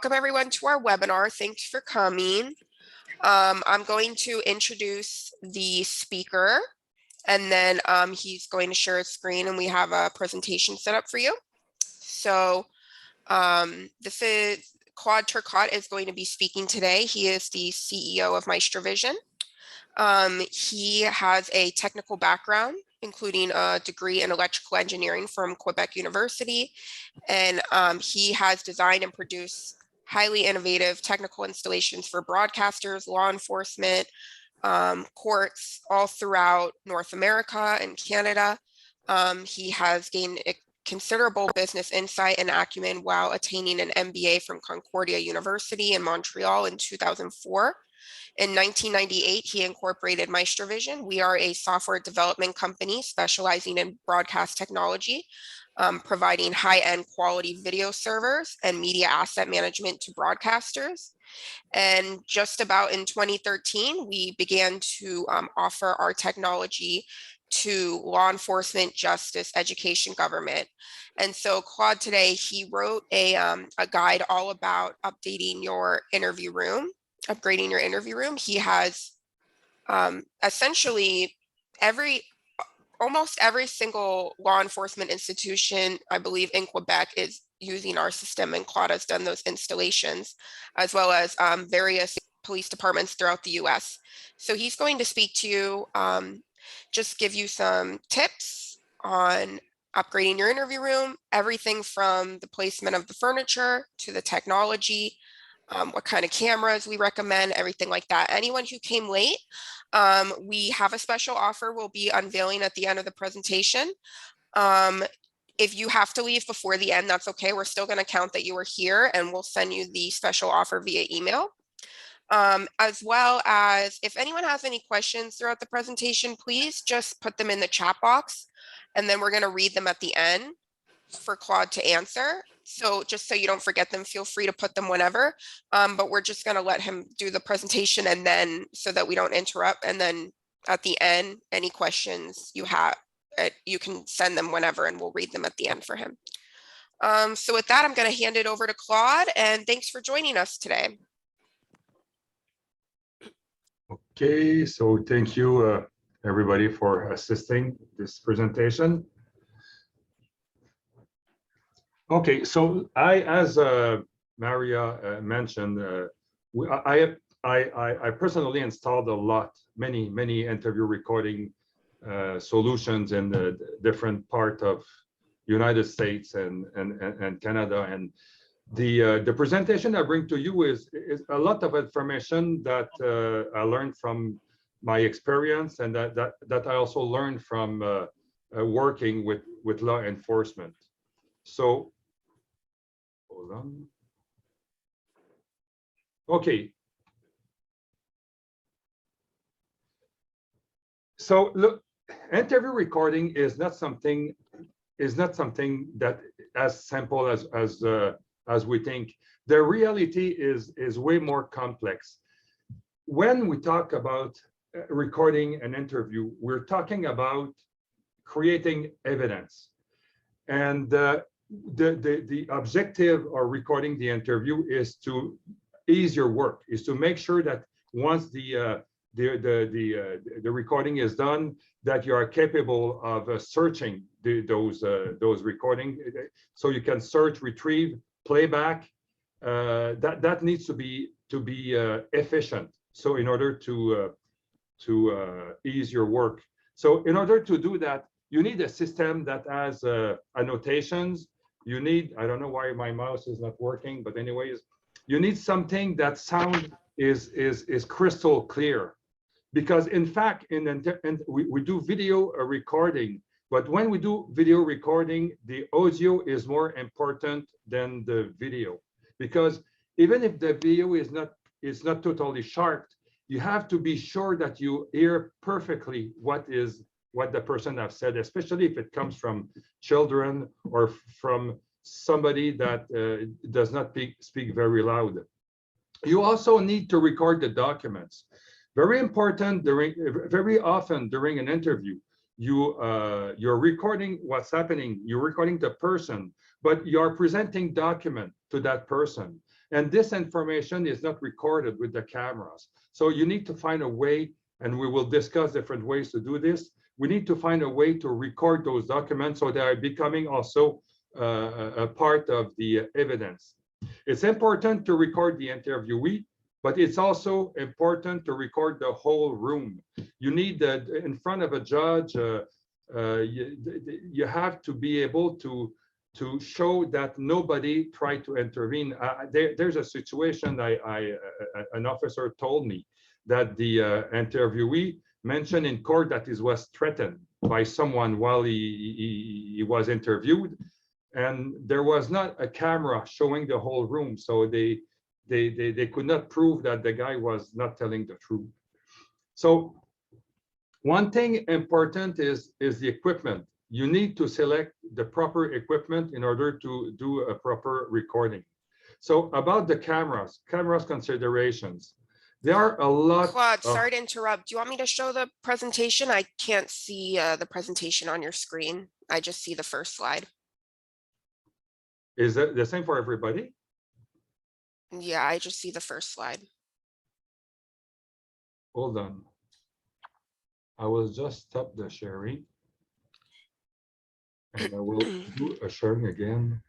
Welcome everyone to our webinar. Thanks for coming. I'm going to introduce the speaker and then he's going to share his screen and we have a presentation set up for you. So this is Claude Turcotte is going to be speaking today. He is the CEO of MaestroVision. He has a technical background, including a degree in electrical engineering from Quebec University. And he has designed and produced highly innovative technical installations for broadcasters, law enforcement, courts all throughout North America and Canada. He has gained considerable business insight and acumen while attaining an MBA from Concordia University in Montreal in 2004. In 1998, he incorporated MaestroVision. We are a software development company specializing in broadcast technology, providing high-end quality video servers and media asset management to broadcasters. And just about in 2013, we began to offer our technology to law enforcement, justice, education, government. And so Claude today, he wrote a guide all about updating your interview room, upgrading your interview room. He has essentially almost every single law enforcement institution, I believe in Quebec, is using our system, and Claude has done those installations, as well as various police departments throughout the US. So he's going to speak to you, just give you some tips on upgrading your interview room, everything from the placement of the furniture to the technology, what kind of cameras we recommend, everything like that. Anyone who came late, we have a special offer we'll be unveiling at the end of the presentation. If you have to leave before the end, that's okay. We're still going to count that you were here and we'll send you the special offer via email. As well as if anyone has any questions throughout the presentation, please just put them in the chat box and then we're going to read them at the end for Claude to answer. So just so you don't forget them, feel free to put them whenever, but we're just going to let him do the presentation and then so that we don't interrupt. And then at the end, any questions you have, you can send them whenever and we'll read them at the end for him. So with that, I'm going to hand it over to Claude and thanks for joining us today. Okay, so thank you everybody for assisting this presentation. Okay, so as Maria mentioned, I personally installed many interview recording solutions in the different part of United States and Canada, and the presentation I bring to you is a lot of information that I learned from my experience and that I also learned from working with law enforcement. So hold on. Okay. So look, interview recording is not something that as simple as we think. The reality is way more complex. When we talk about recording an interview, we're talking about creating evidence, and the objective of recording the interview is to ease your work, is to make sure that once the recording is done, that you are capable of searching those recording, so you can search, retrieve, playback. That needs to be efficient. So in order to ease your work, so in order to do that, you need a system that has annotations. You need, I don't know why my mouse is not working, but anyways, you need something that sound is crystal clear, because in fact we do video recording, but when we do video recording, the audio is more important than the video, because even if the video is not totally sharp, you have to be sure that you hear perfectly what the person has said, especially if it comes from children or from somebody that does not speak very loud. You also need to record the documents. Very important, very often during an interview, you're recording what's happening, you're recording the person, but you're presenting document to that person. And this information is not recorded with the cameras. So you need to find a way, and we will discuss different ways to do this. We need to find a way to record those documents so they are becoming also a part of the evidence. It's important to record the interviewee, but it's also important to record the whole room. You need in front of a judge, you have to be able to show that nobody tried to intervene. There's a situation an officer told me that the interviewee mentioned in court that he was threatened by someone while he was interviewed, and there was not a camera showing the whole room, so they could not prove that the guy was not telling the truth. So one thing important is the equipment. You need to select the proper equipment in order to do a proper recording. So about the cameras considerations, there are a lot. Claude, sorry to interrupt. Do you want me to show the presentation? I can't see the presentation on your screen. I just see the first slide. Is that the same for everybody? Yeah, I just see the first slide. Hold on. I will just stop the sharing. And I will do a sharing again.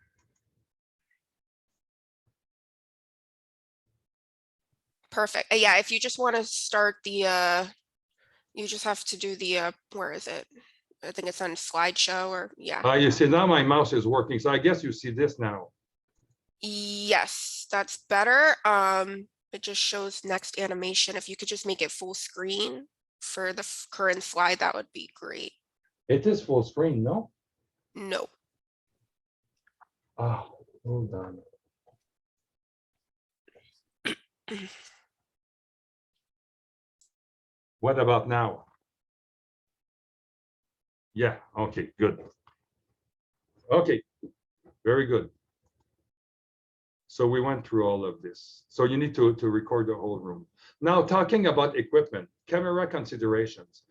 Perfect. Yeah, if you just want to start the, you just have to do the, where is it? I think it's on slideshow or yeah. You see now my mouse is working, so I guess you see this now. Yes, that's better. It just shows next animation. If you could just make it full screen for the current slide, that would be great. It is full screen, no? No. Oh, hold on. What about now? Yeah, okay, good. Okay, very good. So we went through all of this. So you need to record the whole room. Now, talking about equipment, camera considerations.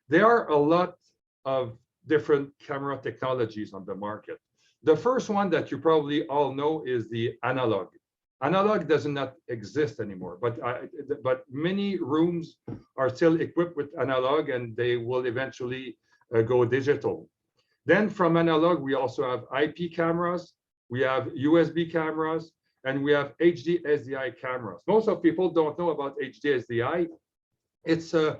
There are a lot of different camera technologies on the market. The first one that you probably all know is the analog. Analog does not exist anymore, but many rooms are still equipped with analog, and they will eventually go digital. Then from analog, we also have IP cameras, we have USB cameras, and we have HD-SDI cameras. Most of people don't know about HD-SDI. It's a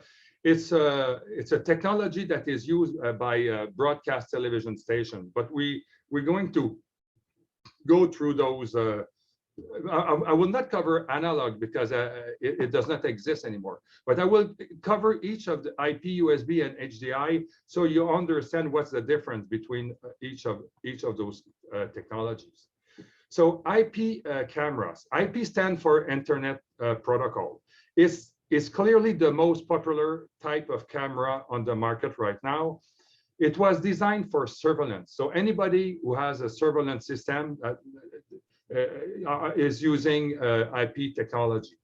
technology that is used by broadcast television stations, but we're going to go through those. I will not cover analog because it does not exist anymore, but I will cover each of the IP, USB, and HDI, so you understand what's the difference between each of those technologies. So IP cameras. IP stand for Internet Protocol. It's clearly the most popular type of camera on the market right now. It was designed for surveillance. So anybody who has a surveillance system is using IP technology.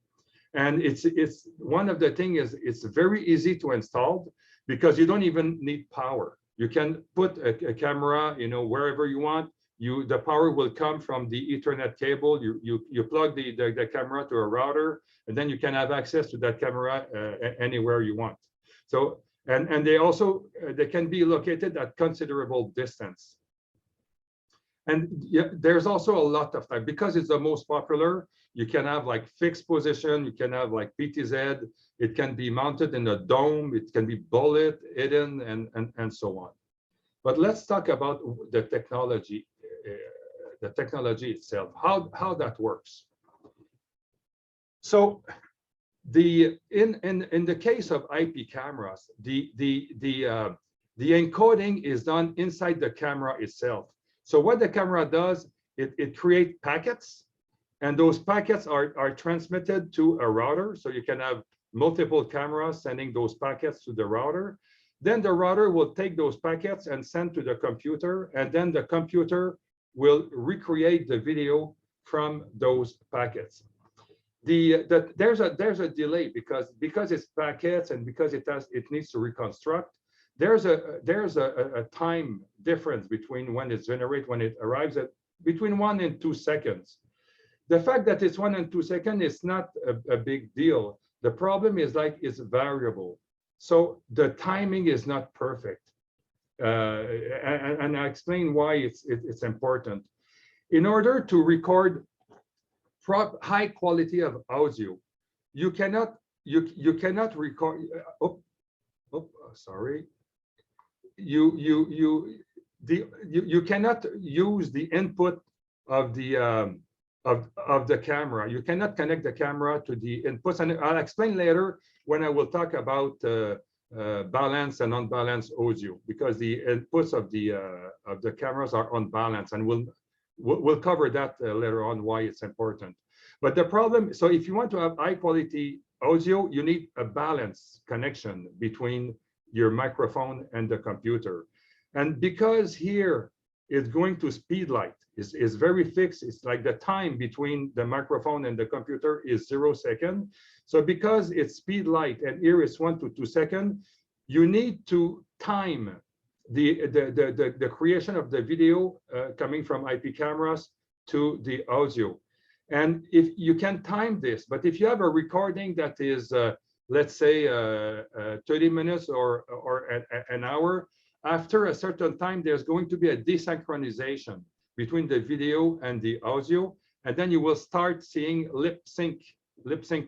And it's one of the things is it's very easy to install because you don't even need power. You can put a camera, wherever you want. The power will come from the Ethernet cable. You plug the camera to a router, and then you can have access to that camera anywhere you want. So and they can be located at considerable distance. And there's also a lot of time because it's the most popular. You can have like fixed position. You can have like PTZ. It can be mounted in a dome. It can be bullet, hidden, and so on. But let's talk about the technology itself, how that works. So in the case of IP cameras, the encoding is done inside the camera itself. So what the camera does, it creates packets, and those packets are transmitted to a router. So you can have multiple cameras sending those packets to the router. Then the router will take those packets and send to the computer, and then the computer will recreate the video from those packets. There's a delay because it's packets and because it needs to reconstruct. There's a time difference between when it's generated, when it arrives at between 1 and 2 seconds. the fact that it's 1 and 2 seconds is not a big deal. The problem is like it's variable. So the timing is not perfect. And I explain why it's important. In order to record high quality of audio, you cannot record. Sorry. You cannot use the input of the camera. You cannot connect the camera to the inputs, and I'll explain later when I will talk about balanced and unbalanced audio, because the inputs of the cameras are unbalanced, and we'll cover that later on why it's important. But the problem, so if you want to have high quality audio, you need a balanced connection between your microphone and the computer. And because here it's going to speed light, is very fixed. It's like the time between the microphone and the computer is 0 seconds. So because it's speed light and here it's 1 to 2 seconds, you need to time the creation of the video coming from IP cameras to the audio. And if you can time this, but if you have a recording that is, let's say, 30 minutes or an hour, after a certain time, there's going to be a desynchronization between the video and the audio, and then you will start seeing lip sync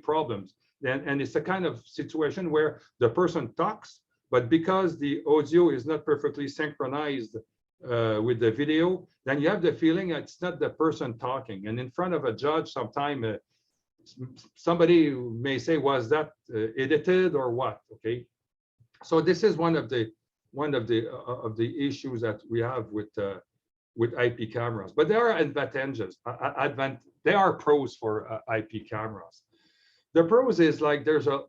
problems. And it's a kind of situation where the person talks, but because the audio is not perfectly synchronized with the video, then you have the feeling it's not the person talking. And in front of a judge, sometime somebody may say, was that edited or what? Okay, so this is one of the issues that we have with IP cameras. But there are advantages. There are pros for IP cameras. The pros is like there's a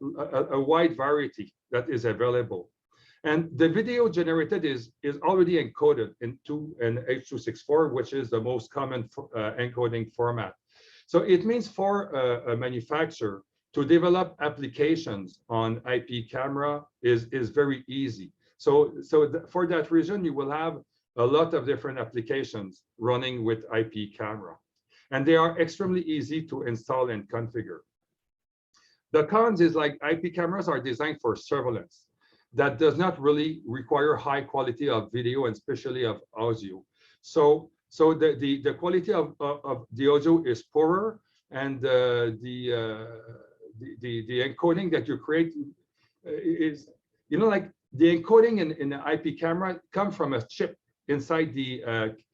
wide variety that is available. And the video generated is already encoded into an H.264, which is the most common encoding format. So it means for a manufacturer to develop applications on IP camera is very easy. So for that reason, you will have a lot of different applications running with IP camera. And they are extremely easy to install and configure. The cons is like IP cameras are designed for surveillance. That does not really require high quality of video and especially of audio. So the quality of the audio is poorer, and the encoding that you create is, like the encoding in the IP camera come from a chip inside the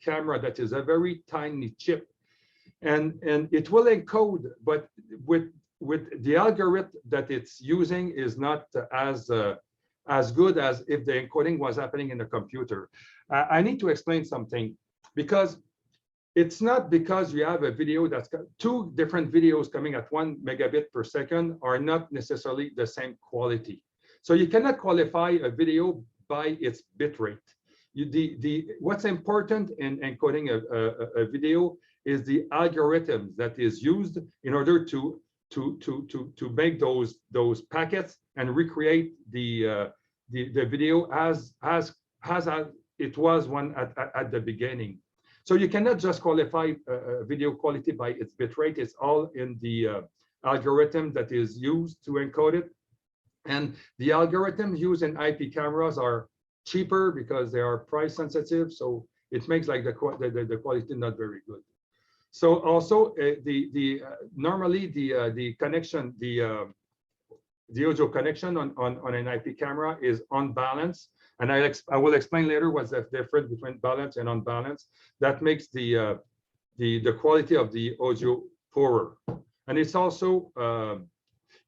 camera that is a very tiny chip, and it will encode, but with the algorithm that it's using is not as good as if the encoding was happening in a computer. I need to explain something, because it's not because you have a video that's got two different videos coming at 1 megabit per second are not necessarily the same quality. So you cannot qualify a video by its bit rate. What's important in encoding a video is the algorithm that is used in order to make those packets and recreate the video as it was one at the beginning. So you cannot just qualify video quality by its bit rate. It's all in the algorithm that is used to encode it. And the algorithms used in IP cameras are cheaper because they are price sensitive. So it makes like the quality not very good. So also normally the connection, the audio connection on an IP camera is unbalanced, and I will explain later what's the difference between balanced and unbalanced. That makes the quality of the audio poorer, and it's also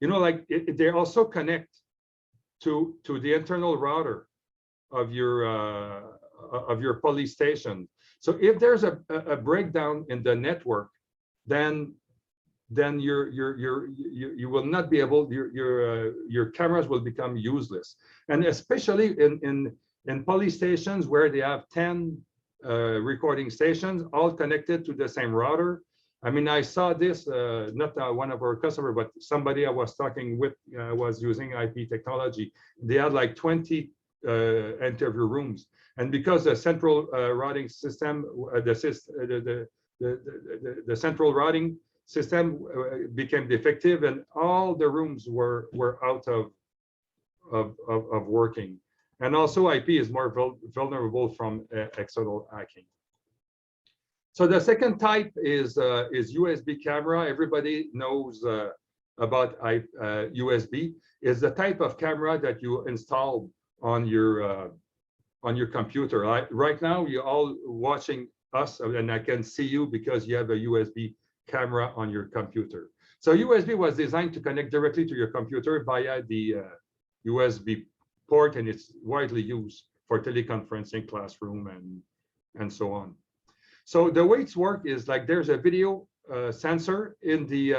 like they also connect to the internal router of your police station. So if there's a breakdown in the network, then you will not be able, your cameras will become useless. And especially in police stations where they have 10 recording stations all connected to the same router. I mean, I saw this, not one of our customers, but somebody I was talking with was using IP technology. They had like 20 interview rooms. And because the central routing system, the central routing system became defective, and all the rooms were out of working. And also IP is more vulnerable from external hacking. So the second type is USB camera. Everybody knows about USB. Is the type of camera that you install on your computer. Right now, you're all watching us, and I can see you because you have a USB camera on your computer. So USB was designed to connect directly to your computer via the USB port, and it's widely used for teleconferencing, classroom, and so on. So the way it's work is like there's a video sensor in the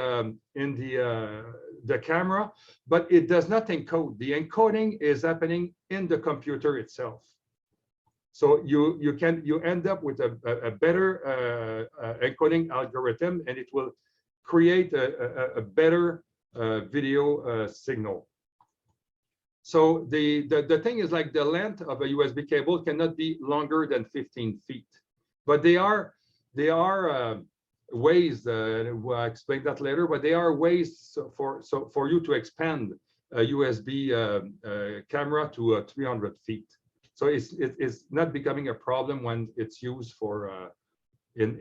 camera, but it does not encode. The encoding is happening in the computer itself. So you end up with a better encoding algorithm, and it will create a better video signal. So the thing is, like, the length of a USB cable cannot be longer than 15 feet, but they are ways. I'll explain that later. But they are ways for you to expand a USB camera to 300 feet. So it's not becoming a problem when it's used for in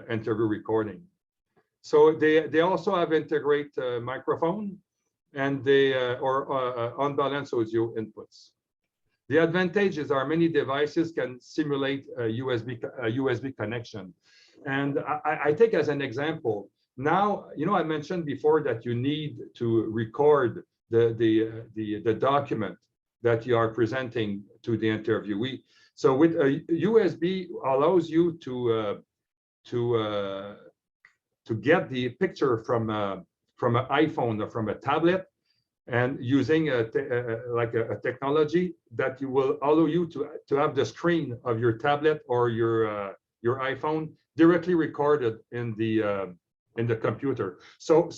interview recording. So they also have integrate microphone, and they or unbalanced audio inputs. The advantage is our many devices can simulate a USB connection. And I take as an example, now, I mentioned before that you need to record the document that you are presenting to the interviewee. So with a USB allows you to get the picture from an iPhone or from a tablet, and using a technology that will allow you to have the screen of your tablet or your iPhone directly recorded in the computer. So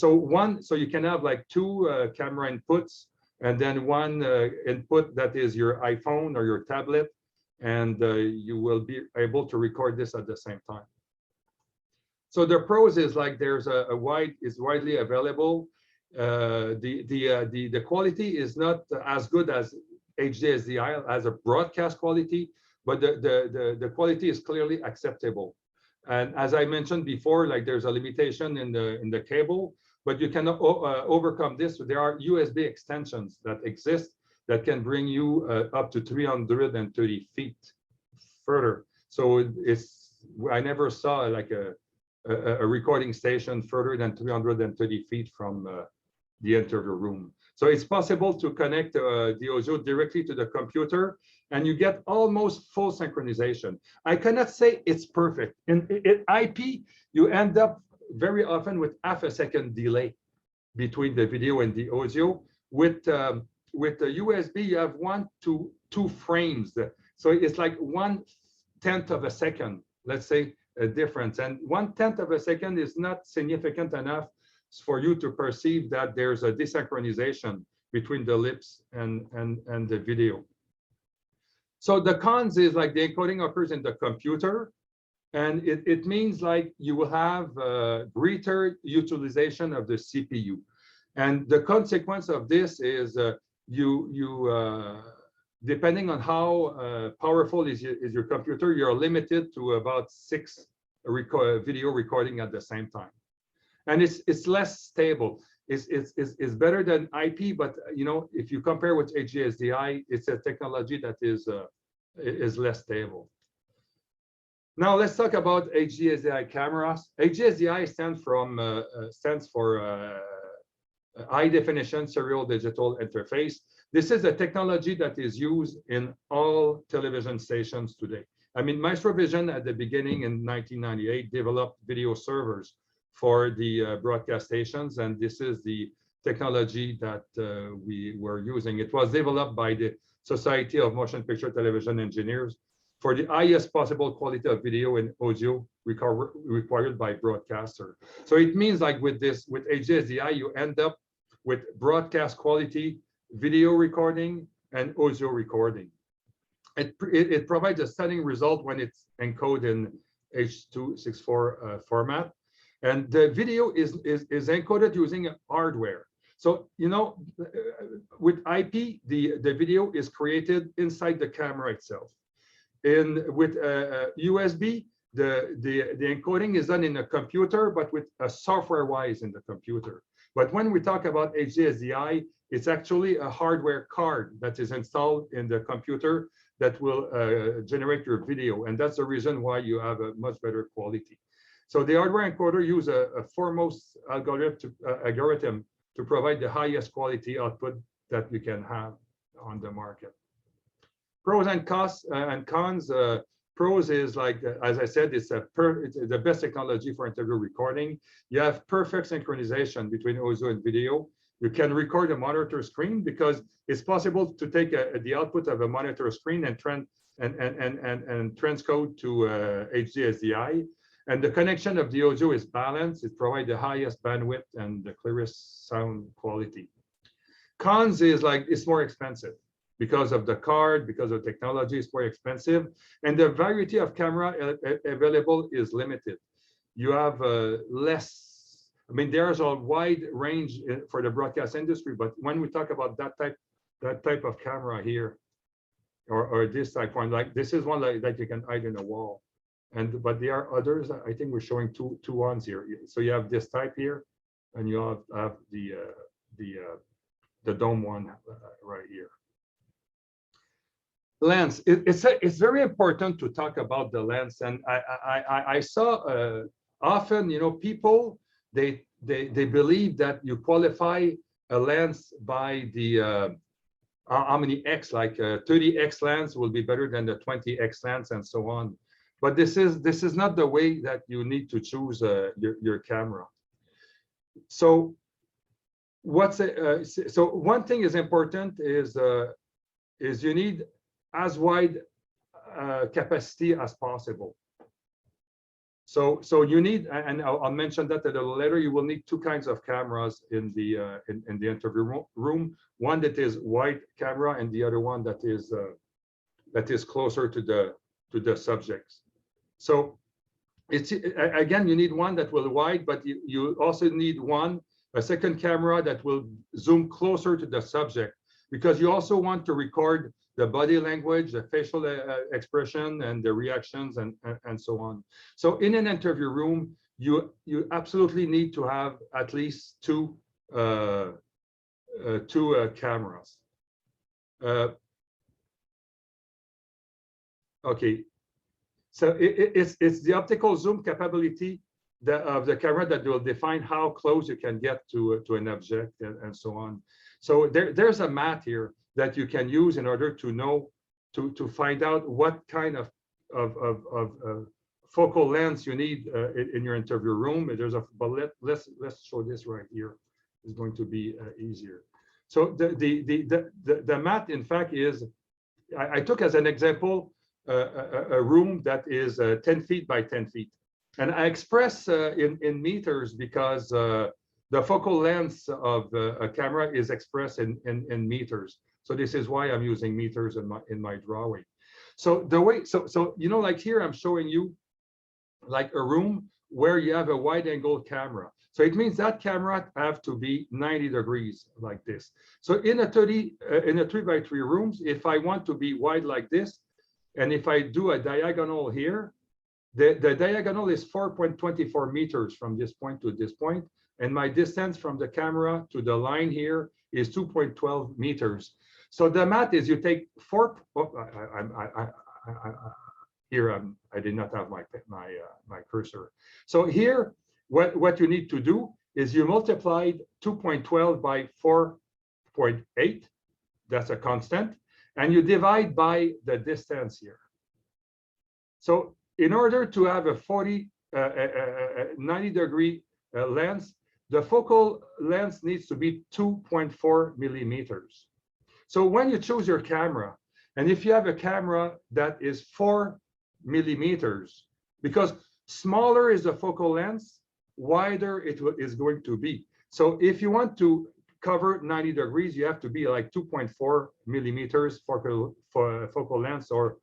you can have like two camera inputs, and then one input that is your iPhone or your tablet, and you will be able to record this at the same time. So the pros is like there's widely available. The quality is not as good as HD-SDI as a broadcast quality, but the quality is clearly acceptable. And as I mentioned before, like there's a limitation in the cable, but you can overcome this. There are USB extensions that exist that can bring you up to 330 feet further. So I never saw like a recording station further than 330 feet from the interview room. So it's possible to connect the audio directly to the computer, and you get almost full synchronization. I cannot say it's perfect. In IP, you end up very often with half a second delay between the video and the audio. With the USB, you have 1 to 2 frames. So it's like 1/10 of a second, let's say, a difference. And 1/10 of a second is not significant enough for you to perceive that there's a desynchronization between the lips and the video. So the cons is like the encoding occurs in the computer, and it means like you will have greater utilization of the CPU. And the consequence of this is depending on how powerful is your computer, you're limited to about 6 video recording at the same time. And it's less stable. It's better than IP, but if you compare with HD-SDI, it's a technology that is less stable. Now let's talk about HD-SDI cameras. HD-SDI stands for high definition serial digital interface. This is a technology that is used in all television stations today. I mean, MaestroVision at the beginning in 1998 developed video servers for the broadcast stations, and this is the technology that we were using. It was developed by the Society of Motion Picture Television Engineers for the highest possible quality of video and audio required by broadcaster. So it means like with HD-SDI, you end up with broadcast quality video recording and audio recording. It provides a stunning result when it's encoded in H.264 format. and the video is encoded using hardware. So, you know, with IP, the video is created inside the camera itself. With USB, the encoding is done in a computer, but with a software-wise in the computer. But when we talk about HD-SDI, it's actually a hardware card that is installed in the computer that will generate your video. And that's the reason why you have a much better quality. So the hardware encoder uses a foremost algorithm to provide the highest quality output that you can have on the market. Pros and cons. Pros is like, as I said, it's the best technology for interview recording. You have perfect synchronization between audio and video. You can record a monitor screen because it's possible to take the output of a monitor screen and transcode to HD-SDI. And the connection of the audio is balanced. It provides the highest bandwidth and the clearest sound quality. Cons is like it's more expensive because of the card, because of technology, it's more expensive. And the variety of camera available is limited. You have less, I mean, there's a wide range for the broadcast industry, but when we talk about that type of camera here, or this type one, like this is one that you can hide in a wall. But there are others. I think we're showing two ones here. So you have this type here, and you have the dome one right here. Lens. It's very important to talk about the lens, and I saw often, you know, people they believe that you qualify a lens by the how many X, like 30X lens will be better than the 20X lens and so on. But this is not the way that you need to choose your camera. So so one thing is important is you need as wide capacity as possible. So you need, and I'll mention that a little later, you will need two kinds of cameras in the interview room. One that is wide camera, and the other one that is closer to the subjects. So it's, again, you need one that will wide, but you also need a second camera that will zoom closer to the subject, because you also want to record the body language, the facial expression, and the reactions, and so on. So in an interview room, you absolutely need to have at least two cameras. Okay. So it's the optical zoom capability of the camera that will define how close you can get to an object, and so on. So there's a math here that you can use in order to know, to find out what kind of focal length you need in your interview room. But let's show this right here. It's going to be easier. So the math, in fact, is I took as an example a room that is 10 feet by 10 feet. And I express in meters because the focal length of a camera is expressed in meters. So this is why I'm using meters in my drawing. So the way, so you know, like here I'm showing you like a room where you have a wide angle camera. So it means that camera have to be 90 degrees like this. So in a 3 by 3 rooms, if I want to be wide like this, and if I do a diagonal here, the diagonal is 4.24 meters from this point to this point, and my distance from the camera to the line here is 2.12 meters. So the math is you take I did not have my cursor. So here, what you need to do is you multiply 2.12 by 4.8. That's a constant, and you divide by the distance here. So in order to have a 90 degree lens, the focal length needs to be 2.4 millimeters. So when you choose your camera, and if you have a camera that is 4 millimeters, because smaller is the focal length, wider it is going to be. So if you want to cover 90 degrees, you have to be like 2.4 millimeters focal length or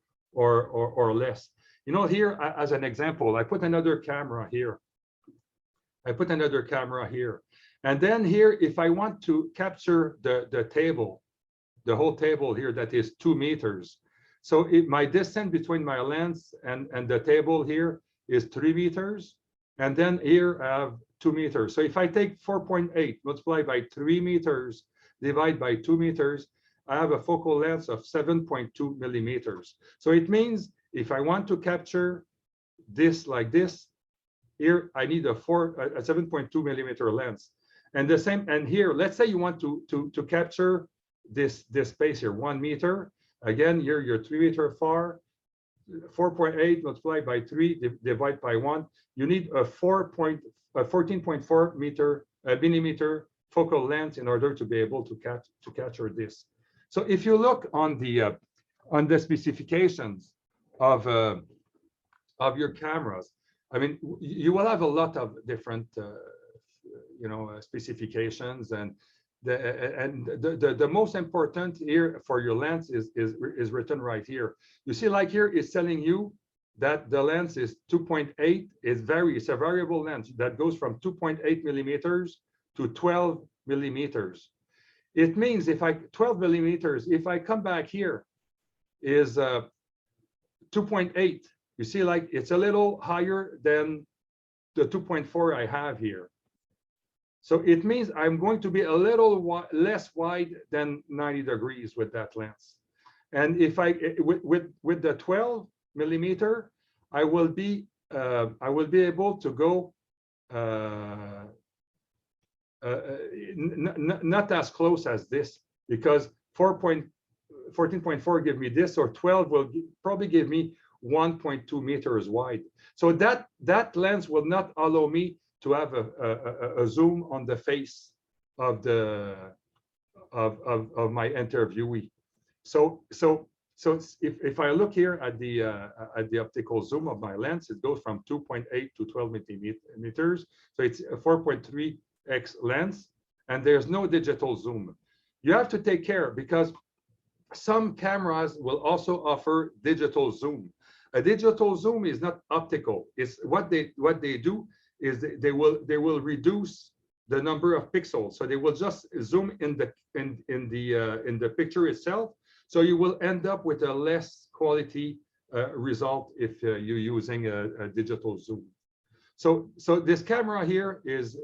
less. You know, here as an example, I put another camera here. I put another camera here. And then here, if I want to capture the table, the whole table here, that is 2 meters. So my distance between my lens and the table here is 3 meters. And then here I have 2 meters. So if I take 4.8 multiplied by 3 meters, divide by 2 meters, I have a focal length of 7.2 millimeters. So it means if I want to capture this like this, here I need a 7.2 millimeter lens. And the same, and here, let's say you want to capture this space here, 1 meter. Again, here you're 3 meter far, 4.8 multiplied by 3 divide by 1. You need a 14.4 millimeter focal length in order to be able to capture this. So if you look on the specifications of your cameras, I mean, you will have a lot of different specifications, and the most important here for your lens is written right here. You see, like here, it's telling you that the lens is 2.8. It's a variable lens that goes from 2.8 millimeters to 12 millimeters. It means 12 millimeters, if I come back here, is 2.8. You see, like it's a little higher than the 2.4 I have here. So it means I'm going to be a little less wide than 90 degrees with that lens. And if with the 12 millimeter, I will be able to go not as close as this, because 14.4 give me this, or 12 will probably give me 1.2 meters wide. So that lens will not allow me to have a zoom on the face of my interviewee. So if I look here at the optical zoom of my lens, it goes from 2.8 to 12 millimeters. So it's a 4.3x lens, and there's no digital zoom. You have to take care, because some cameras will also offer digital zoom. A digital zoom is not optical. It's what they do is they will reduce the number of pixels. So they will just zoom in the picture itself. So you will end up with a less quality result if you're using a digital zoom. So this camera here is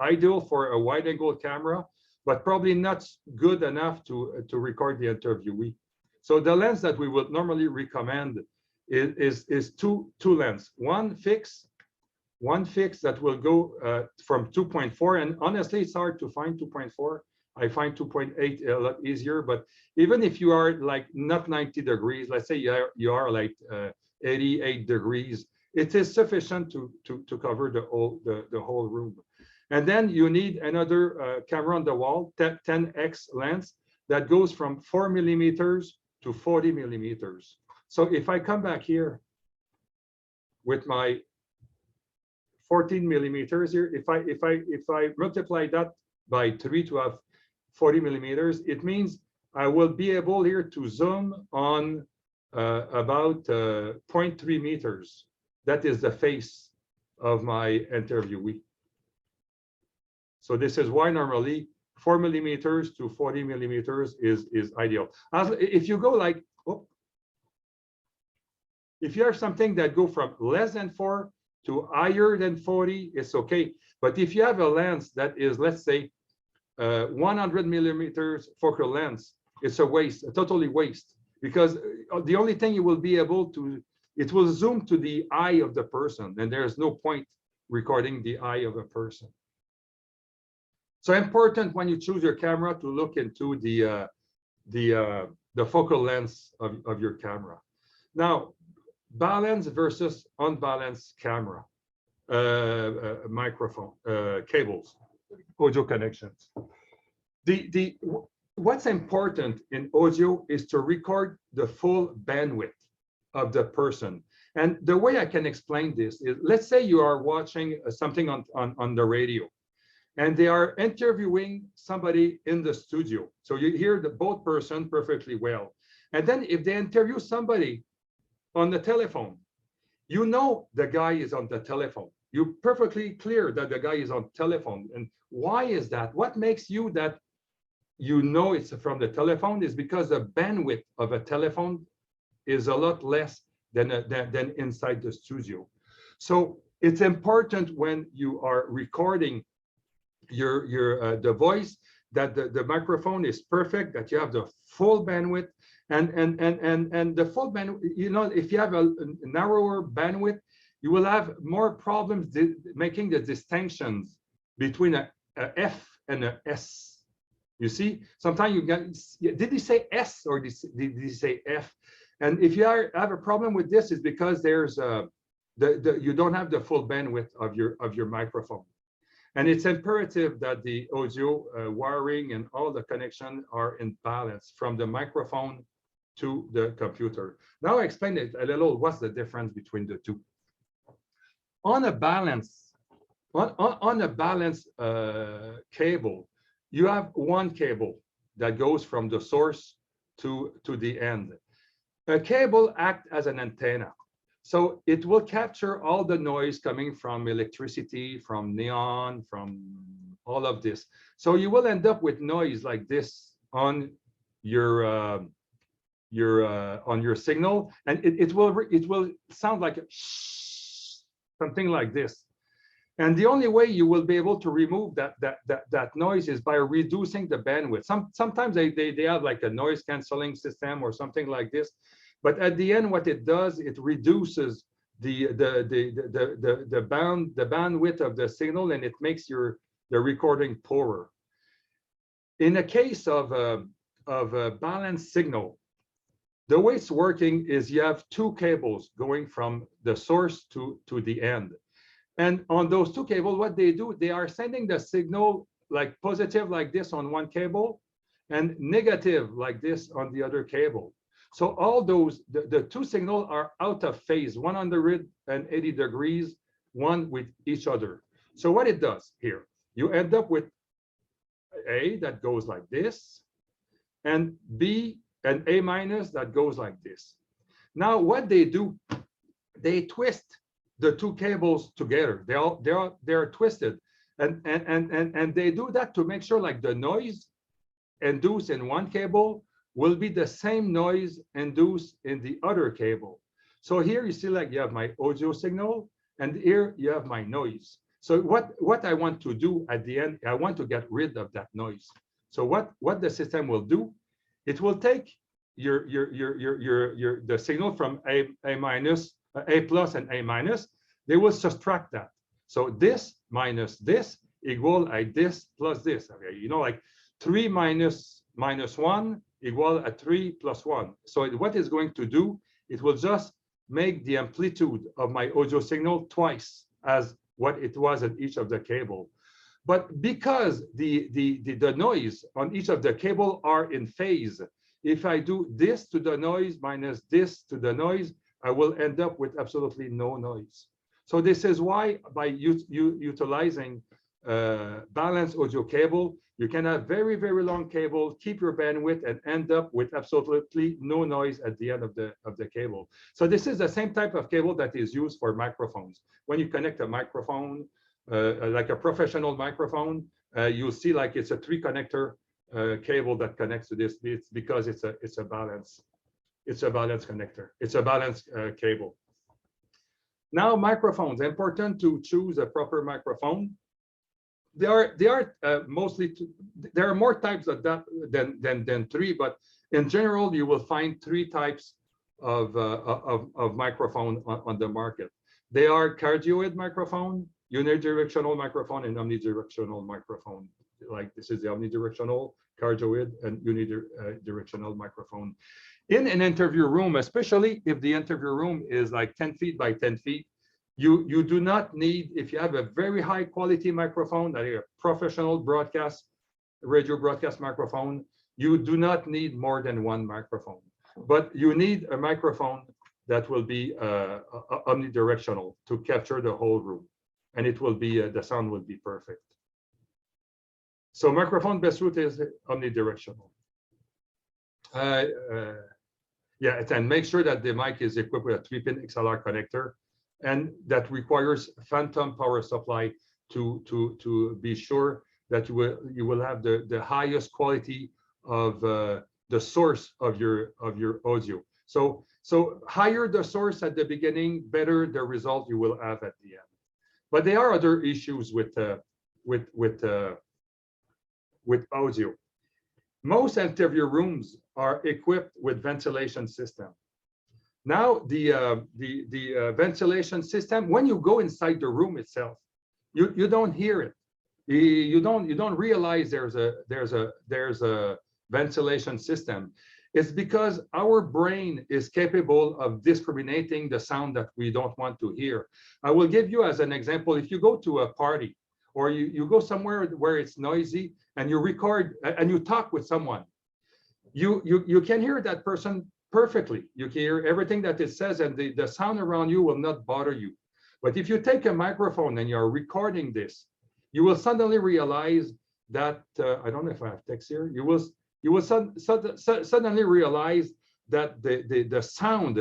ideal for a wide angle camera, but probably not good enough to record the interviewee. So the lens that we would normally recommend is two lenses. One fixed that will go from 2.4, and honestly, it's hard to find 2.4. I find 2.8 a lot easier. But even if you are like not 90 degrees, let's say you are like 88 degrees, it is sufficient to cover the whole room. And then you need another camera on the wall, 10x lens that goes from 4 millimeters to 40 millimeters. So if I come back here with my 14 millimeters here, if I multiply that by 3 to have 40 millimeters, it means I will be able here to zoom on about 0.3 meters. That is the face of my interviewee. So this is why normally 4 millimeters to 40 millimeters is ideal. If you go like, if you have something that go from less than 4 to higher than 40, it's okay. But if you have a lens that is, let's say, 100 millimeters focal length, it's a waste, a totally waste, because the only thing you will be able to, it will zoom to the eye of the person, and there's no point recording the eye of a person. So important when you choose your camera to look into the focal length of your camera. Now, balanced versus unbalanced camera, microphone, cables, audio connections. What's important in audio is to record the full bandwidth of the person. And the way I can explain this is, let's say you are watching something on the radio, and they are interviewing somebody in the studio. So you hear both person perfectly well. And then if they interview somebody on the telephone, you know the guy is on the telephone. you're perfectly clear that the guy is on telephone. And why is that? What makes you that you know it's from the telephone is because the bandwidth of a telephone is a lot less than inside the studio. So it's important when you are recording the voice that the microphone is perfect, that you have the full bandwidth, and the full bandwidth. You know, if you have a narrower bandwidth, you will have more problems making the distinctions between a F and a S. You see, sometimes you get, did he say S or did he say F? And if you have a problem with this, it's because there's you don't have the full bandwidth of your microphone. And it's imperative that the audio wiring and all the connections are in balance from the microphone to the computer. Now I explain it a little, what's the difference between the two. On a balance, on a balanced cable, you have one cable that goes from the source to the end. A cable acts as an antenna. So it will capture all the noise coming from electricity, from neon, from all of this. So you will end up with noise like this on your signal, and it will sound like something like this. And the only way you will be able to remove that noise is by reducing the bandwidth. Sometimes they have like a noise canceling system or something like this. But at the end, what it does, it reduces the bandwidth of the signal, and it makes the recording poorer. In a case of a balanced signal, the way it's working is you have two cables going from the source to the end. And on those two cables, what they do, they are sending the signal like positive like this on one cable and negative like this on the other cable. So all those, the two signals are out of phase, 180 degrees, one with each other. So what it does here, you end up with A that goes like this, and B and A minus that goes like this. Now what they do, they twist the two cables together. They're twisted, and they do that to make sure like the noise induced in one cable will be the same noise induced in the other cable. So here you see like you have my audio signal, and here you have my noise. So what I want to do at the end, I want to get rid of that noise. So what the system will do, it will take the signal from A minus, A plus and A minus. They will subtract that. So this minus this equal like this plus this. Okay, you know, like 3 minus 1 equal a 3 plus 1. So what it's going to do, it will just make the amplitude of my audio signal twice as what it was at each of the cable. But because the noise on each of the cable are in phase, if I do this to the noise minus this to the noise, I will end up with absolutely no noise. So this is why by utilizing balanced audio cable, you can have very, very long cable, keep your bandwidth, and end up with absolutely no noise at the end of the cable. So this is the same type of cable that is used for microphones. When you connect a microphone, like a professional microphone, you'll see like it's a 3-connector cable that connects to this. It's because it's a balanced connector. It's a balanced cable. Now microphones, important to choose a proper microphone. There are mostly there are more types of that than 3, but in general you will find 3 types of microphone on the market. They are cardioid microphone, unidirectional microphone, and omnidirectional microphone. Like this is the omnidirectional, cardioid, and unidirectional microphone. In an interview room, especially if the interview room is like 10 feet by 10 feet, you do not need, if you have a very high quality microphone, that is a professional radio broadcast microphone, you do not need more than 1 microphone. But you need a microphone that will be omnidirectional to capture the whole room, and it will be the sound will be perfect. So microphone best route is omnidirectional. Yeah, and make sure that the mic is equipped with a 3-pin XLR connector. and that requires phantom power supply to be sure that you will have the highest quality of the source of your audio. So higher the source at the beginning, better the result you will have at the end. But there are other issues with audio. Most interview rooms are equipped with ventilation system. Now the ventilation system, when you go inside the room itself, you don't hear it. You don't realize there's a ventilation system. It's because our brain is capable of discriminating the sound that we don't want to hear. I will give you as an example. If you go to a party or you go somewhere where it's noisy and you record and you talk with someone, you can hear that person perfectly. You can hear everything that it says, and the sound around you will not bother you. But if you take a microphone and you're recording this, you will suddenly realize that I don't know if I have text here. You will suddenly realize that the sound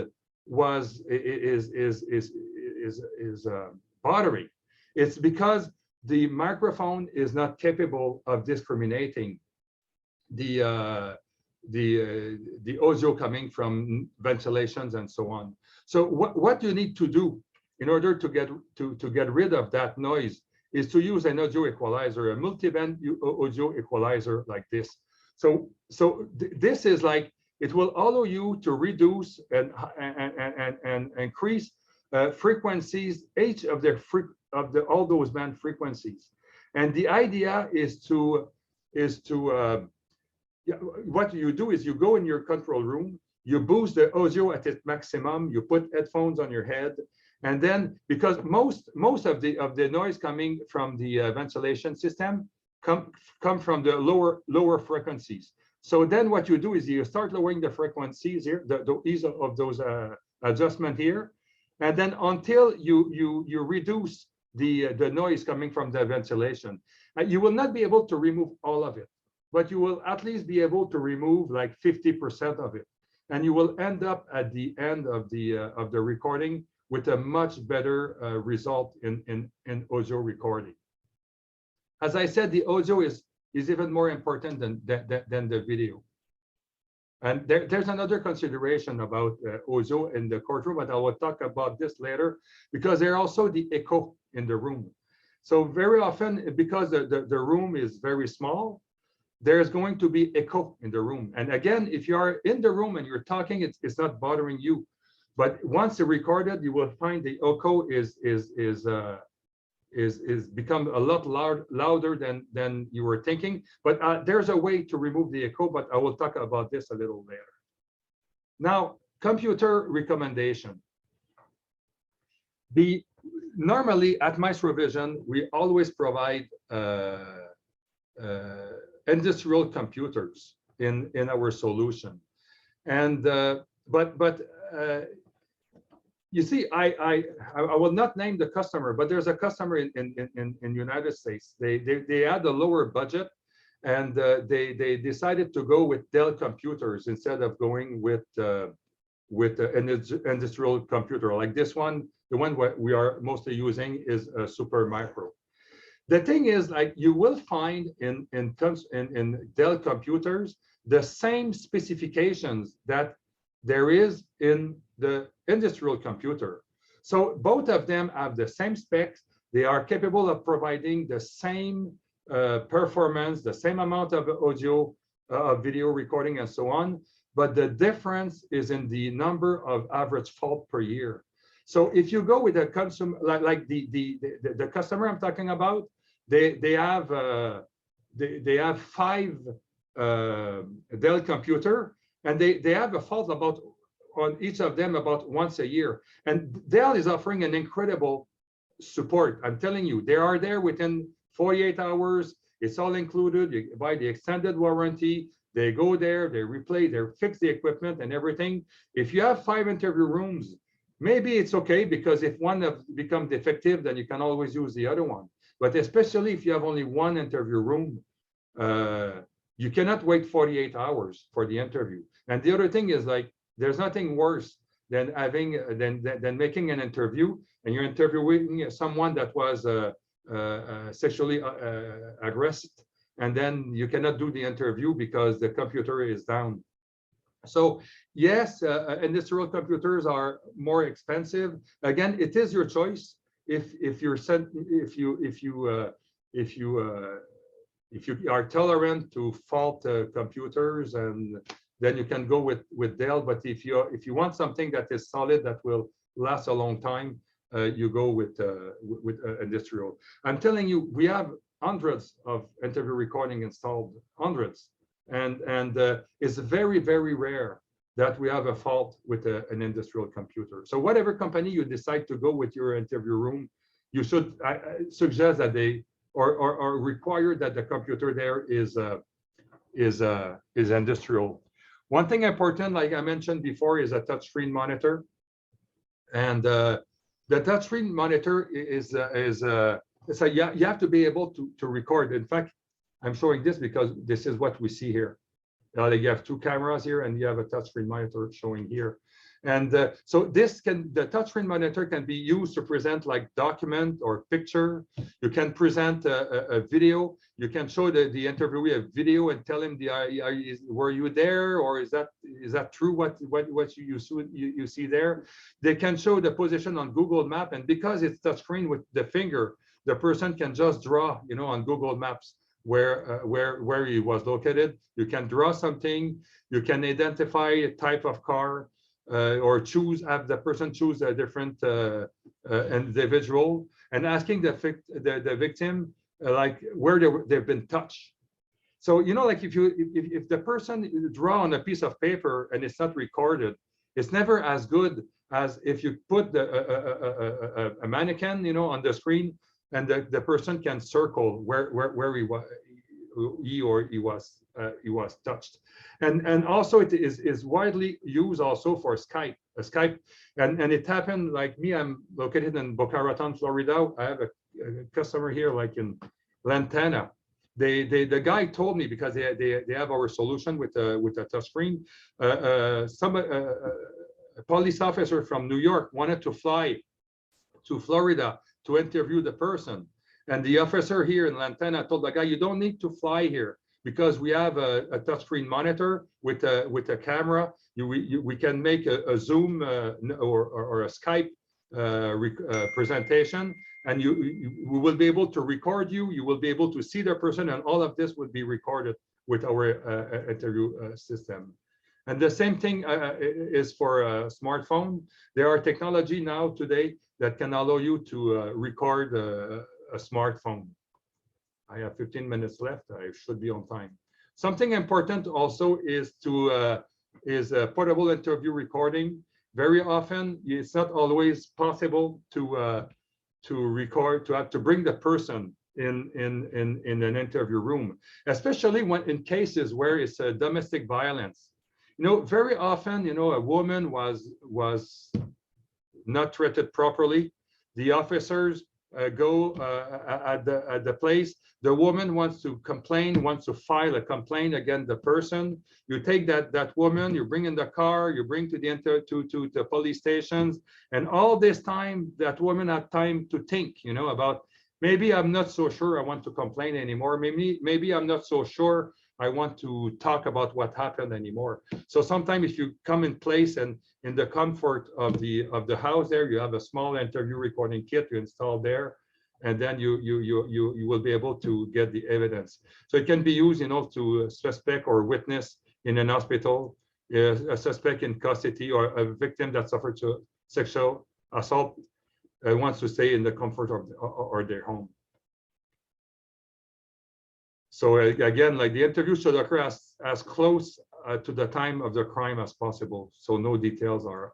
is bothering. It's because the microphone is not capable of discriminating the audio coming from ventilations and so on. So what you need to do in order to get rid of that noise is to use an audio equalizer, a multi-band audio equalizer like this. So this is like, it will allow you to reduce and increase frequencies, each of all those band frequencies. And the idea is to what you do is you go in your control room, you boost the audio at its maximum, you put headphones on your head, and then because most of the noise coming from the ventilation system come from the lower frequencies. So then what you do is you start lowering the frequencies here, the ease of those adjustment here, and then until you reduce the noise coming from the ventilation. You will not be able to remove all of it, but you will at least be able to remove like 50% of it, and you will end up at the end of the recording with a much better result in audio recording. As I said, the audio is even more important than the video. And there's another consideration about audio in the courtroom, but I will talk about this later, because there's also the echo in the room. So very often, because the room is very small, there's going to be echo in the room. And again, if you are in the room and you're talking, it's not bothering you. But once it's recorded, you will find the echo is become a lot louder than you were thinking. But there's a way to remove the echo, but I will talk about this a little later. Now, computer recommendation. Normally at MaestroVision, we always provide industrial computers in our solution, and you see, I will not name the customer, but there's a customer in United States. They had a lower budget, and they decided to go with Dell computers instead of going with an industrial computer like this one. The one we are mostly using is a Super Micro. The thing is, like, you will find in Dell computers the same specifications that there is in the industrial computer. So both of them have the same specs. They are capable of providing the same performance, the same amount of audio, video recording, and so on. But the difference is in the number of average fault per year. So if you go with a consumer, like the customer I'm talking about, they have 5 Dell computer, and they have a fault about on each of them about once a year. And Dell is offering an incredible support. I'm telling you, they are there within 48 hours. It's all included. You buy the extended warranty. They go there, they replace, they fix the equipment and everything. If you have 5 interview rooms, maybe it's okay, because if one of become defective, then you can always use the other one. But especially if you have only 1 interview room, you cannot wait 48 hours for the interview. And the other thing is, like, there's nothing worse than having than making an interview, and you're interviewing someone that was sexually aggressive, and then you cannot do the interview because the computer is down. So yes, industrial computers are more expensive. Again, it is your choice. If you are tolerant to fault computers, and then you can go with Dell. But if you want something that is solid, that will last a long time, you go with industrial. I'm telling you, we have hundreds of interview recording installed, hundreds. And it's very, very rare that we have a fault with an industrial computer. So whatever company you decide to go with your interview room, you should suggest that they or require that the computer there is industrial. One thing important, like I mentioned before, is a touchscreen monitor. And the touchscreen monitor you have to be able to record. In fact, I'm showing this because this is what we see here. You have two cameras here, and you have a touchscreen monitor showing here. And so the touchscreen monitor can be used to present like document or picture. You can present a video. You can show the interviewee a video and tell him, were you there, or is that true what you see there? They can show the position on Google Maps, and because it's touchscreen with the finger, the person can just draw, on Google Maps where he was located. You can draw something. You can identify a type of car, or have the person choose a different individual, and asking the victim like where they've been touched. So like if the person draw on a piece of paper and it's not recorded, it's never as good as if you put a mannequin on the screen, and the person can circle where he was touched. And also it is widely used also for Skype. And it happened like me. I'm located in Boca Raton, Florida. I have a customer here like in Lantana. The guy told me, because they have our solution with a touchscreen. A police officer from New York wanted to fly to Florida to interview the person, and the officer here in Lantana told the guy, you don't need to fly here, because we have a touchscreen monitor with a camera. We can make a Zoom or a Skype presentation, and we will be able to record you. You will be able to see the person, and all of this would be recorded with our interview system. And the same thing is for a smartphone. There are technology now today that can allow you to record a smartphone. I have 15 minutes left. I should be on time. Something important also is portable interview recording. Very often, it's not always possible to bring the person in an interview room, especially when in cases where it's a domestic violence. Very often, a woman was not treated properly. The officers go at the place. The woman wants to complain, wants to file a complaint against the person. You take that woman, you bring in the car, you bring to the police stations, and all this time that woman had time to think, about, maybe I'm not so sure I want to complain anymore. Maybe I'm not so sure I want to talk about what happened anymore. So sometimes if you come in place and in the comfort of the house there, you have a small interview recording kit you install there, and then you will be able to get the evidence. So it can be used, to suspect or witness in an hospital, a suspect in custody, or a victim that suffered sexual assault wants to stay in the comfort of their home. So again, like the interview should occur as close to the time of the crime as possible, so no details are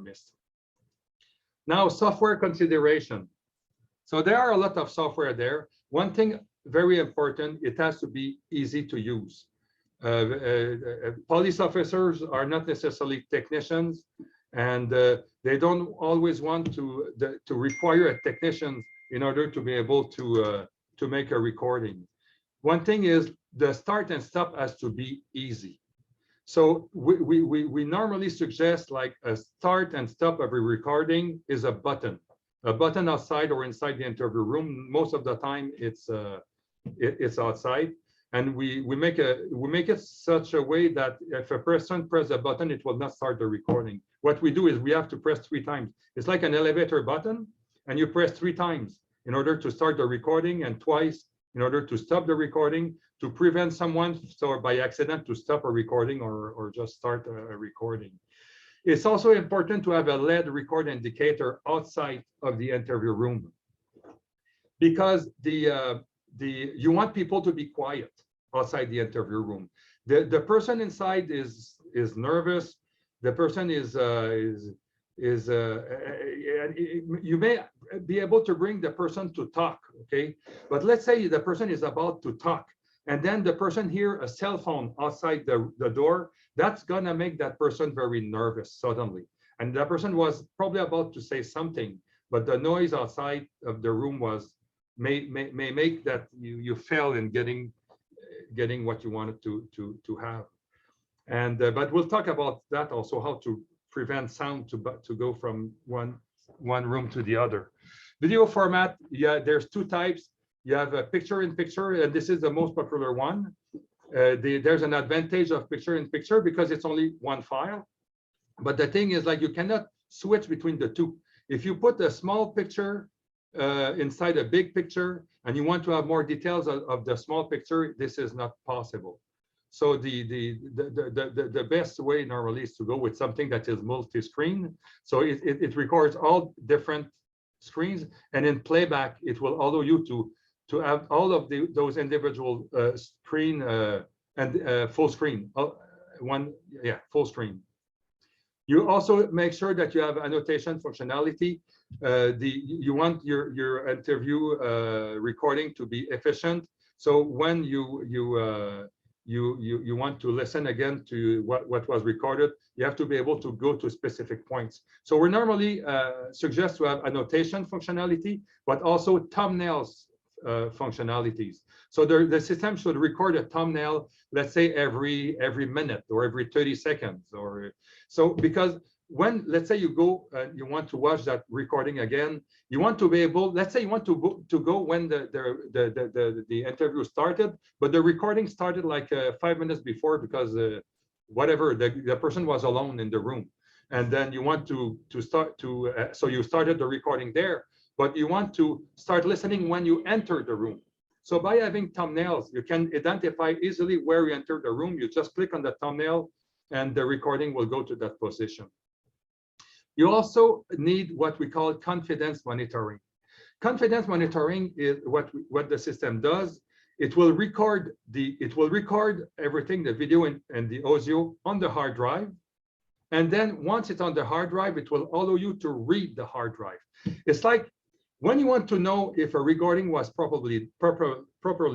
missed. Now, software consideration. So there are a lot of software there. One thing very important, it has to be easy to use. Police officers are not necessarily technicians, and they don't always want to require a technician in order to be able to make a recording. One thing is the start and stop has to be easy. So we normally suggest like a start and stop of a recording is a button outside or inside the interview room. Most of the time it's outside, and we make it such a way that if a person press a button, it will not start the recording. What we do is we have to press 3 times. It's like an elevator button, and you press 3 times in order to start the recording and twice in order to stop the recording, to prevent someone so by accident to stop a recording or just start a recording. It's also important to have a LED record indicator outside of the interview room, because you want people to be quiet outside the interview room. The person inside is nervous. The person you may be able to bring the person to talk, okay? But let's say the person is about to talk, and then the person hear a cell phone outside the door. That's gonna make that person very nervous suddenly. And that person was probably about to say something, but the noise outside of the room may make that you fail in getting what you wanted to have. And but we'll talk about that also, how to prevent sound to go from one room to the other. Video format, yeah, there's 2 types. You have a picture-in-picture, and this is the most popular one. There's an advantage of picture-in-picture because it's only 1 file. But the thing is, like, you cannot switch between the 2. If you put a small picture inside a big picture and you want to have more details of the small picture, this is not possible. So the best way normally is to go with something that is multi-screen. So it records all different screens, and in playback it will allow you to have all of those individual screen and full screen, full screen. You also make sure that you have annotation functionality. You want your interview recording to be efficient. So when you want to listen again to what was recorded, you have to be able to go to specific points. So we normally suggest to have annotation functionality, but also thumbnails functionalities. So the system should record a thumbnail, let's say every minute or every 30 seconds, or so, because when, let's say you go, you want to watch that recording again, you want to be able, let's say you want to go when the interview started, but the recording started like 5 minutes before because whatever, the person was alone in the room, and then you want to start to so you started the recording there, but you want to start listening when you enter the room. So by having thumbnails, you can identify easily where you enter the room. You just click on the thumbnail and the recording will go to that position. You also need what we call confidence monitoring. Confidence monitoring is what the system does. It will record everything, the video and the audio, on the hard drive. And then once it's on the hard drive, it will allow you to read the hard drive. It's like when you want to know if a recording was properly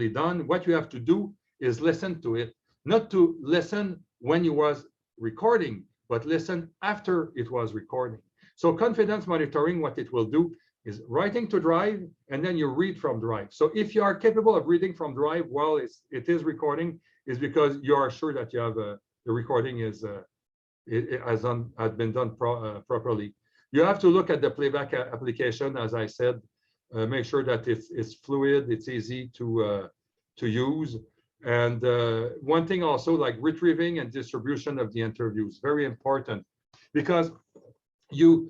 done, what you have to do is listen to it, not to listen when you was recording, but listen after it was recording. So confidence monitoring, what it will do is writing to drive, and then you read from drive. So if you are capable of reading from drive while it is recording, is because you are sure that you have the recording has been done properly. You have to look at the playback application, as I said, make sure that it's fluid, it's easy to use. And one thing also, like retrieving and distribution of the interviews, very important, because the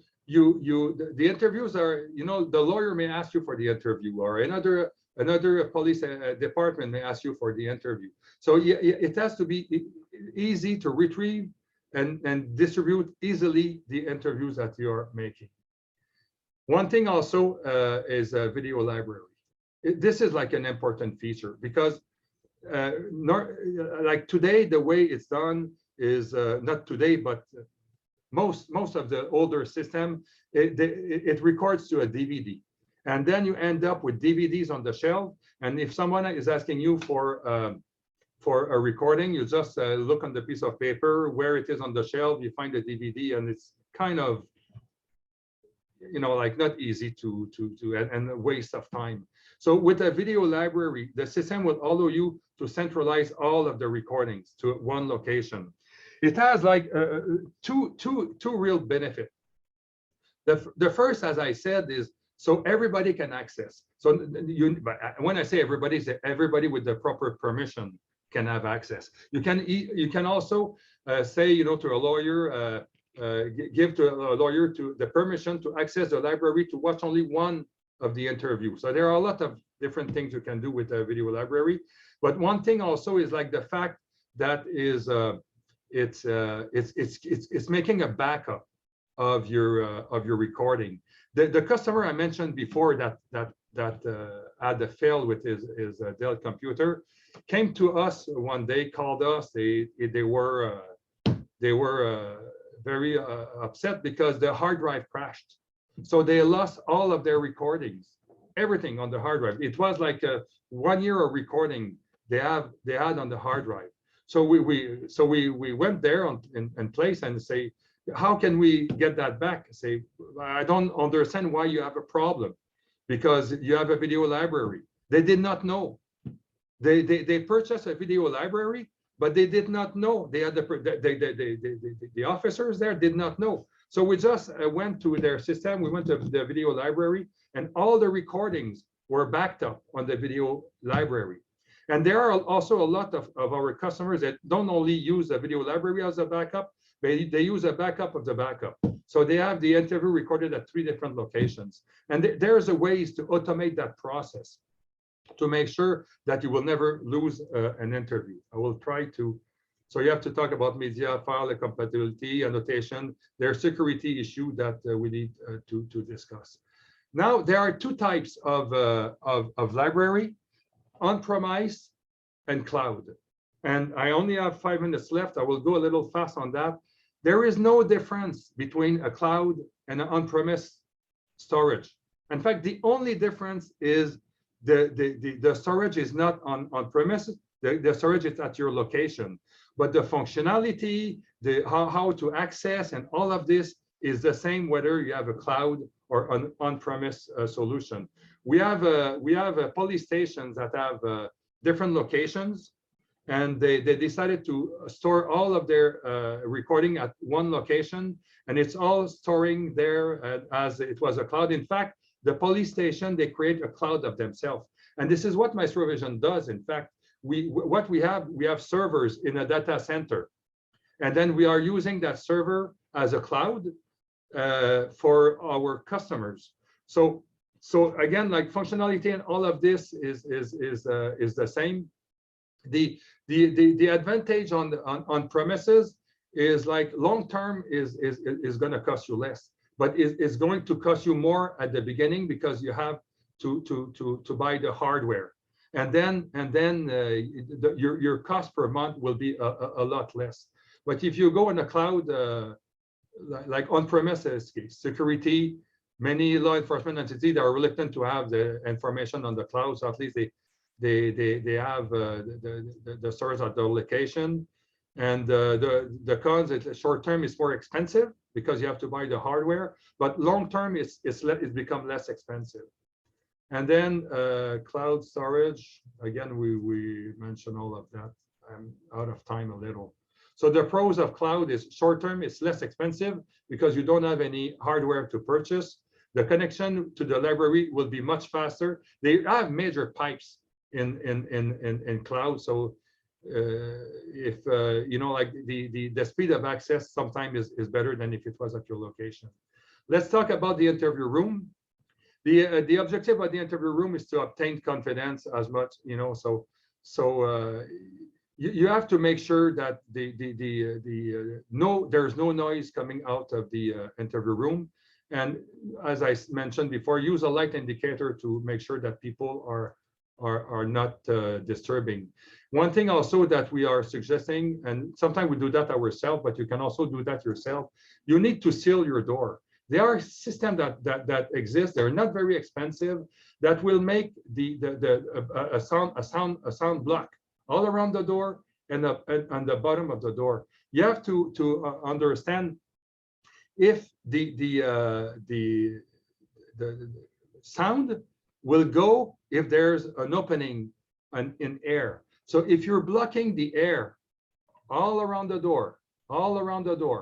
interviews are, the lawyer may ask you for the interview, or another police department may ask you for the interview. So it has to be easy to retrieve and distribute easily the interviews that you're making. One thing also is a video library. This is like an important feature, because like today, the way it's done is not today, but most of the older system, it records to a DVD, and then you end up with DVDs on the shelf. And if someone is asking you for a recording, you just look on the piece of paper where it is on the shelf, you find the DVD, and it's kind of, like not easy and a waste of time. So with a video library, the system will allow you to centralize all of the recordings to one location. It has like two real benefits. The first, as I said, is so everybody can access. So when I say everybody, it's everybody with the proper permission can have access. You can also say, to a lawyer, give to a lawyer the permission to access the library to watch only one of the interview. So there are a lot of different things you can do with a video library. But one thing also is like the fact that is it's making a backup of your recording. The customer I mentioned before that had a fail with his Dell computer came to us one day, called us. They were very upset because the hard drive crashed. So they lost all of their recordings, everything on the hard drive. It was like 1 year of recording they had on the hard drive. So we went there in place and say, how can we get that back? Say, I don't understand why you have a problem, because you have a video library. They did not know. They purchased a video library, but they did not know. They had the officers there did not know. So we just went to their system. We went to the video library, and all the recordings were backed up on the video library. And there are also a lot of our customers that don't only use the video library as a backup, they use a backup of the backup. So they have the interview recorded at 3 different locations. And there's a ways to automate that process to make sure that you will never lose an interview. I will try to. So you have to talk about media file compatibility, annotation. There are security issues that we need to discuss. Now, there are 2 types of library: on-premise and cloud. And I only have 5 minutes left. I will go a little fast on that. There is no difference between a cloud and an on-premise storage. In fact, the only difference is the storage is not on premises. The storage is at your location. But the functionality, how to access, and all of this is the same whether you have a cloud or an on-premise solution. We have police stations that have different locations, and they decided to store all of their recording at one location, and it's all storing there as it was a cloud. In fact, the police station, they create a cloud of themselves, and this is what MaestroVision does. In fact, we have servers in a data center, and then we are using that server as a cloud for our customers. So again, like functionality and all of this is the same. The advantage on premises is like long term is going to cost you less, but it's going to cost you more at the beginning because you have to buy the hardware, and then your cost per month will be a lot less. But if you go in a cloud, like on premises security, many law enforcement entities are reluctant to have the information on the cloud, so at least they have the storage at their location. And the cons is short term is more expensive because you have to buy the hardware, but long term it's become less expensive. And then cloud storage, again, we mentioned all of that. I'm out of time a little. So the pros of cloud is short term, it's less expensive because you don't have any hardware to purchase. The connection to the library will be much faster. They have major pipes in cloud, so if like the speed of access sometimes is better than if it was at your location. Let's talk about the interview room. The objective of the interview room is to obtain confidence as much, so you have to make sure that there's no noise coming out of the interview room. And as I mentioned before, use a light indicator to make sure that people are not disturbing. One thing also that we are suggesting, and sometimes we do that ourselves, but you can also do that yourself, you need to seal your door. There are systems that exist. They're not very expensive, that will make a sound block all around the door and on the bottom of the door. You have to understand if the sound will go if there's an opening in air. So if you're blocking the air all around the door, all around the door,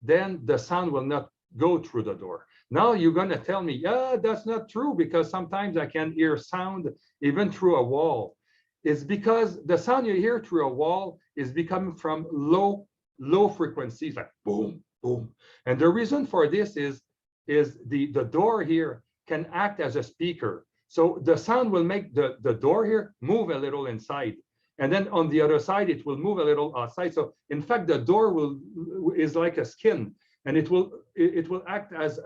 then the sound will not go through the door. Now you're going to tell me, yeah, that's not true, because sometimes I can hear sound even through a wall. It's because the sound you hear through a wall is becoming from low frequencies, like boom, boom. And the reason for this is the door here can act as a speaker. So the sound will make the door here move a little inside. And then on the other side, it will move a little outside. So in fact, the door is like a skin, and it will act as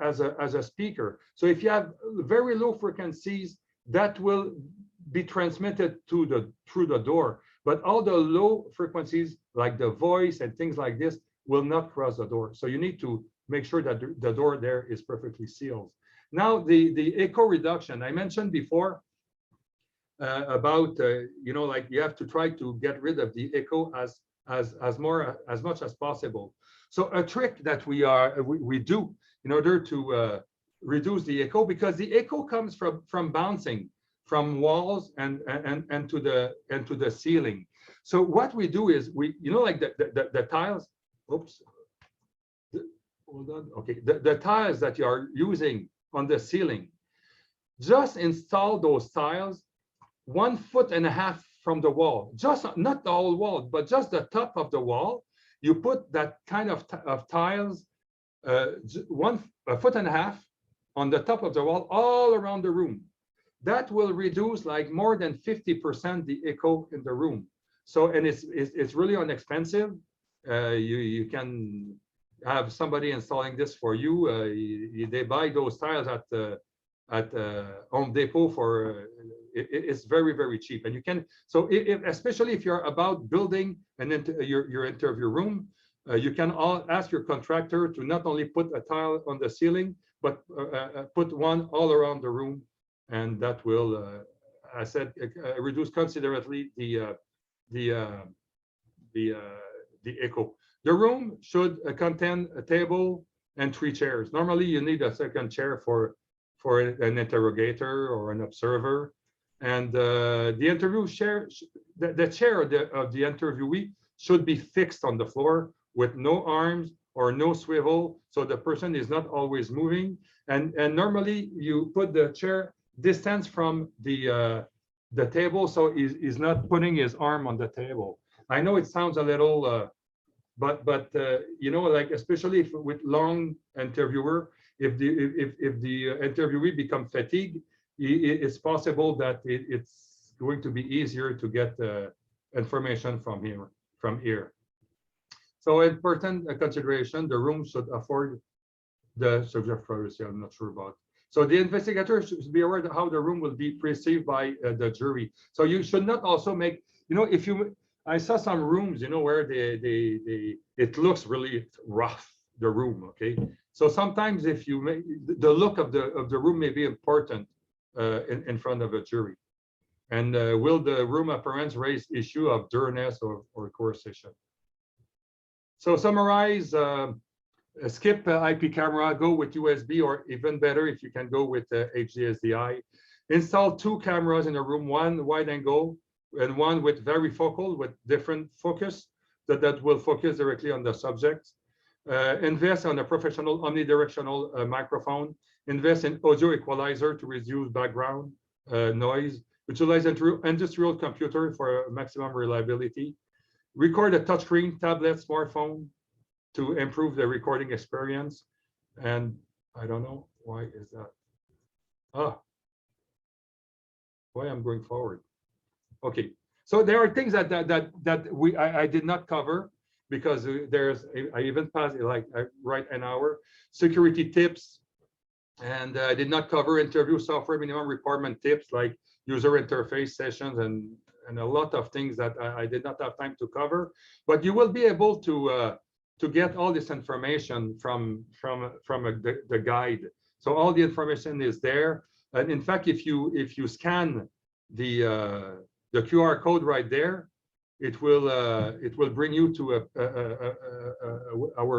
a speaker. So if you have very low frequencies, that will be transmitted through the door. But all the low frequencies, like the voice and things like this, will not cross the door. So you need to make sure that the door there is perfectly sealed. Now, the echo reduction, I mentioned before about, like you have to try to get rid of the echo as much as possible. So a trick that we do in order to reduce the echo, because the echo comes from bouncing from walls and to the ceiling. So what we do is like the tiles. Oops. Hold on. Okay. The tiles that you are using on the ceiling, just install those tiles 1.5 feet from the wall, just not the whole wall, but just the top of the wall. You put that kind of tiles 1.5 feet on the top of the wall all around the room. That will reduce like more than 50% the echo in the room. So, and it's really inexpensive. You can have somebody installing this for you. They buy those tiles at Home Depot for it's very, very cheap. And you can, so especially if you're about building your interview room, you can ask your contractor to not only put a tile on the ceiling, but put one all around the room, and that will, I said, reduce considerably the echo. The room should contain a table and 3 chairs. Normally, you need a second chair for an interrogator or an observer. And the interview chair, the chair of the interviewee should be fixed on the floor with no arms or no swivel, so the person is not always moving. And normally, you put the chair distance from the table, so he's not putting his arm on the table. I know it sounds a little, but like especially with long interviewer, if the interviewee become fatigued, it's possible that it's going to be easier to get information from here. So important consideration: the room should afford the subject privacy. I'm not sure about. So the investigator should be aware of how the room will be perceived by the jury. So you should not also make, if you, I saw some rooms, where it looks really rough, the room, okay? So sometimes if you make, the look of the room may be important in front of a jury. And will the room appearance raise issue of dearness or coercion? So summarize, skip IP camera, go with USB, or even better if you can go with HD-SDI. Install 2 cameras in a room, one wide angle and one with varifocal with different focus that will focus directly on the subject. Invest on a professional omnidirectional microphone. Invest in audio equalizer to reduce background noise. Utilize industrial computer for maximum reliability. Record a touchscreen, tablet, smartphone to improve the recording experience. And I don't know, why is that? Why I'm going forward. Okay, so there are things that I did not cover, because I even passed, like I write an hour. Security tips, and I did not cover interview software minimum requirement tips like user interface sessions and a lot of things that I did not have time to cover. But you will be able to get all this information from the guide. So all the information is there. And in fact, if you scan the QR code right there, it will bring you to our